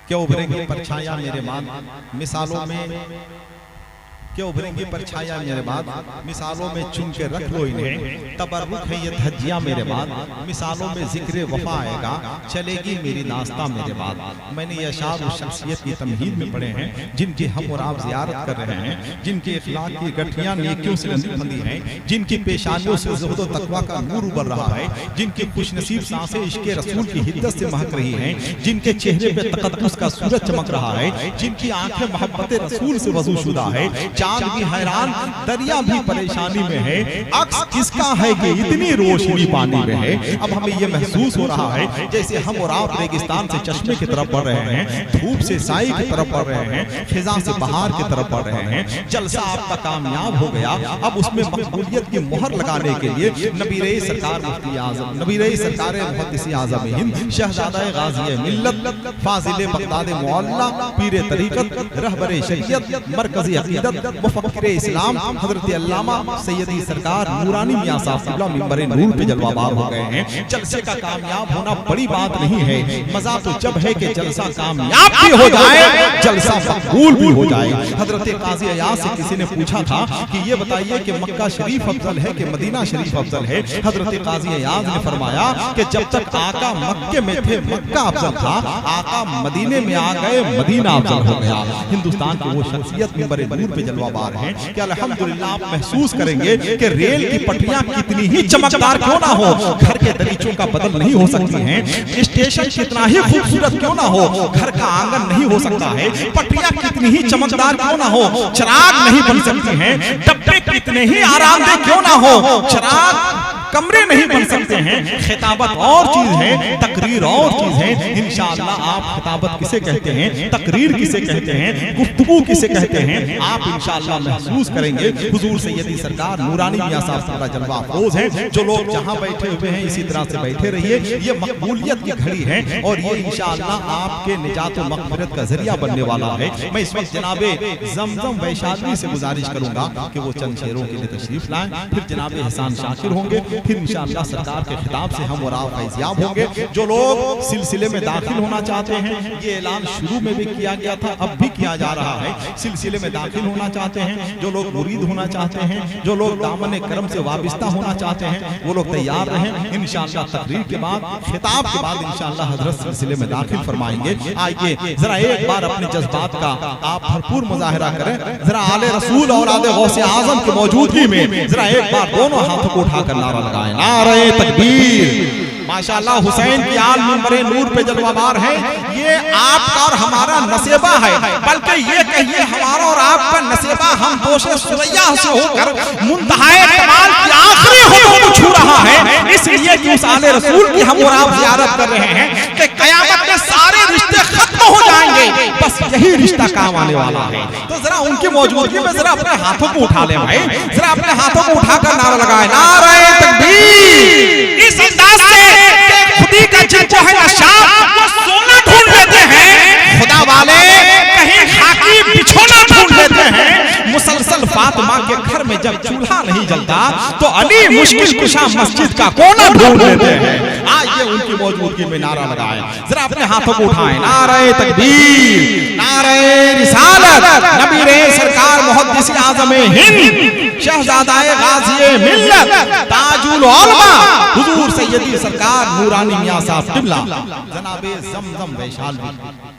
क्या उभरेंगे परछाया मेरे बाद मिसालों में, क्या उभरेंगे परछाया मेरे बाद मिसालों में चुन के रख लो इन्हें, तबर्रुक है ये धज्जियां मेरे बाद मिसालों में जिक्र वफा आएगा, चलेगी मेरी दास्तां मेरे बाद। मैंने ये अशार उस शख्सियत की तमहीद में पढ़े हैं जिनकी हम और आप ज़ियारत कर रहे हैं, जिनके इखलाक की गठियां नेकियों से बंधी हैं, जिनकी पेशानियों से ज़ुहद व तक़वा का नूर उबर रहा है, जिनकी खुशनसीब सांसें इश्क़ रसूल की हिद्दत से महक रही हैं, जिनके चेहरे पे तक़द्दुस का सूरज चमक रहा है, जिनकी आंखें मोहब्बत रसूल से वज़ू शुदा है, चांद भी हैरान दरिया भी परेशानी में है, अक्स किसका है कि इतनी रोशनी पानी में है। अब हमें यह महसूस हो रहा है जैसे हम और आप रेगिस्तान से चश्मे की तरफ बढ़ रहे हैं, धूप से साई की तरफ बढ़ रहे हैं, खिजा से बहार की तरफ बढ़ रहे हैं। जलसा आपका कामयाब हो गया, अब उसमें मकबूलियत की मोहर लगाने के लिए नबी रई सरकार मुफ्ती आज़म, नबी रई सरकार मुहद्दिस आज़म हिंद, शहज़ादा गाज़ी मिल्लत, फाज़िल बगदाद मुअल्ला, पीर तरीक़त, रहबर शरीयत, मरकज़ी अक़ीदत, मुफ़क्किर इस्लाम हज़रत अल्लामा सैयदी सरकार नूरानी मियां साहब क़िबला मिंबर नूर पे जलवाबार हो गए हैं। जलसे का कामयाब होना बड़ी बात नहीं है, मज़ा तो जब है कि जलसा कामयाब भी हो जाए, जलसा मकबूल भी हो जाए। हज़रत काज़ी अयाज़ से किसी ने पूछा था कि ये बताइए कि मक्का शरीफ अफजल है कि मदीना शरीफ अफजल है। हज़रत काज़ी अयाज़ ने फरमाया कि जब तक आका मक्के में थे मक्का अफजल था, आका मदीने में आ गए मदीना अफजल हो गया। हिंदुस्तान की वो शख्सियत मिंबर नूर पे जलवाबार है कि अल्हम्दुलिल्लाह आप महसूस करेंगे कि रेल की पटरियां कितनी ही चमकदार क्यों ना हो, घर के दरीचों का बदल नहीं हो सकती हैं, स्टेशन कितना ही खूबसूरत क्यों ना हो, घर का आंगन नहीं हो सकता है, पटरियां कितनी ही चमकदार क्यों ना हो, चिराग नहीं बन सकती हैं, डब्बे कितने ही आरामदेह क्यों ना हो, चिराग कमरे नहीं बन सकते हैं। खिताबत और चीज है, तकरीर और चीज है। इंशाअल्लाह आप खिताबत किसे कहते हैं, तकरीर किसे कहते हैं, गुफ्तगू किसे कहते हैं, आप इंशाअल्लाह महसूस करेंगे। हुजूर सैयदी सरकार नूरानी मियां साहब का जलवा अफरोज है। जो लोग जहां बैठे हुए हैं इसी तरह से बैठे रहिए, ये मकबूलियत की घड़ी है और ये इंशाअल्लाह आपके निजात व मग़फ़िरत का जरिया बनने वाला है। मैं इस वक्त जनाबे ज़मज़म वैशाली से गुजारिश करूंगा कि वो चंद शेरों के लिए तशरीफ लाएं, फिर जनाबे एहसान शाकिर होंगे, फिर इंशाअल्लाह सरकार के खिताब से हम और आप फैज़याब होंगे। जो लोग सिलसिले में दाखिल होना चाहते हैं, ये ऐलान शुरू में भी किया गया था, अब भी किया जा रहा है, सिलसिले में दाखिल होना चाहते हैं, जो लोग मुरीद होना चाहते हैं, जो लोग दामन करम से वाबिस्ता होना चाहते हैं, वो लोग तैयार रहें। इंशाअल्लाह तकरीर के बाद, खिताब के बाद इंशाअल्लाह हजरत सिलसिले में दाखिल फरमाएंगे। आइए जरा एक बार अपने जज्बात का आप भरपूर मुजाहिरा करें, जरा आले रसूल और आले गौसे आजम की मौजूदगी में जरा एक बार दोनों हाथों को उठाकर नारा लगाएं, नारे तकबीर। माशाअल्लाह हुसैन की आल मिंबरे नूर पे जलवाबार है। ये आपका और हमारा नसेबा है, बल्कि ये कहिए हमारा और आपका नसेबा हम दोषे सुरैया से होकर मुंतहाए कमाल की आखिरी हुदूद को छू रहा है। इसलिए कि उस आले रसूल की हम और आप ज़ियारत कर रहे हैं कि क़यामत में सारे रिश्ते खत्म हो जाएंगे, बस यही रिश्ता काम आने वाला है। तो जरा उनकी मौजूदगी में जरा अपने हाथों को उठा ले भाई, जरा अपने हाथों को उठाकर नारा लगाए, नारे तकबीर। इस अंदाज से खुदी का जो है नशाब वो सोना ढूंढ लेते हैं, खुदा वाले कहीं खाकी बिछोना ढूंढ लेते हैं। मुसलसल फातिमा के घर में जब चूल्हा नहीं जलता तो अली मुश्किल कुशा मस्जिद का कोना ढूंढ लेते हैं। आइए उनकी मौजूदगी में नारा लगाएं, जरा अपने हाथों को उठाएं, नारे तकबीर, नारे रिसालत, नबी रे सरकार मुहद्दिस आज़म हिंद, शहज़ादाए गाज़ी मिल्लत, ताजुल उलमा, हुजूर सैयदी सरकार नूरानी मियां साहब क़िबला, जनाबे ज़मज़म वैशाली।